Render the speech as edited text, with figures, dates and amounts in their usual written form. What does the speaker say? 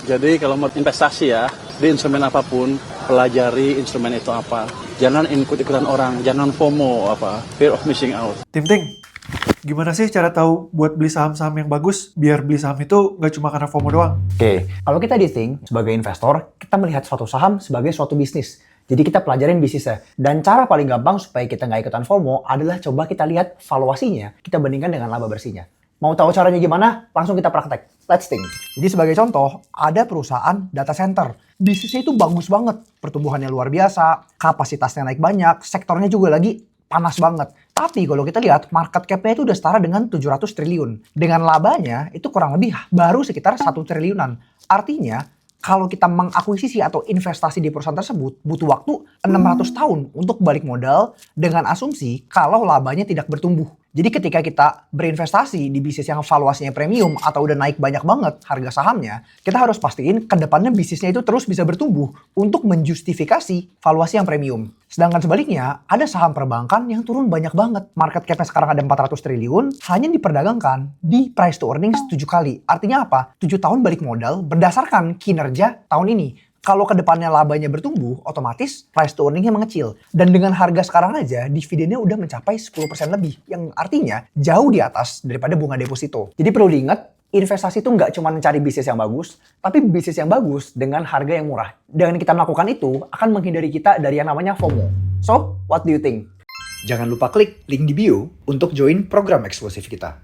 Jadi kalau mau investasi ya, di instrumen apapun, pelajari instrumen itu apa. Jangan ikut-ikutan orang, jangan FOMO, fear of missing out. Ting, gimana sih cara tahu buat beli saham-saham yang bagus, biar beli saham itu nggak cuma karena FOMO doang? Oke, kalau kita di Think, sebagai investor, kita melihat suatu saham sebagai suatu bisnis. Jadi kita pelajarin bisnisnya. Dan cara paling gampang supaya kita nggak ikutan FOMO adalah coba kita lihat valuasinya, kita bandingkan dengan laba bersihnya. Mau tahu caranya gimana? Langsung kita praktek. Let's think. Jadi sebagai contoh, ada perusahaan data center. Bisnisnya itu bagus banget. Pertumbuhannya luar biasa, kapasitasnya naik banyak, sektornya juga lagi panas banget. Tapi kalau kita lihat market cap-nya itu udah setara dengan 700 triliun. Dengan labanya itu kurang lebih baru sekitar 1 triliunan. Artinya kalau kita mengakuisisi atau investasi di perusahaan tersebut butuh waktu 600 tahun untuk balik modal dengan asumsi kalau labanya tidak bertumbuh. Jadi ketika kita berinvestasi di bisnis yang valuasinya premium atau udah naik banyak banget harga sahamnya, kita harus pastiin ke depannya bisnisnya itu terus bisa bertumbuh untuk menjustifikasi valuasi yang premium. Sedangkan sebaliknya, ada saham perbankan yang turun banyak banget. Market cap-nya sekarang ada 400 triliun, hanya diperdagangkan di price to earnings 7 kali. Artinya apa? 7 tahun balik modal berdasarkan kinerja tahun ini. Kalau ke depannya labanya bertumbuh, otomatis price to earning-nya mengecil. Dan dengan harga sekarang aja, dividennya udah mencapai 10% lebih. Yang artinya jauh di atas daripada bunga deposito. Jadi perlu diingat, investasi itu nggak cuma mencari bisnis yang bagus, tapi bisnis yang bagus dengan harga yang murah. Dengan kita melakukan itu, akan menghindari kita dari yang namanya FOMO. So, what do you think? Jangan lupa klik link di bio untuk join program eksklusif kita.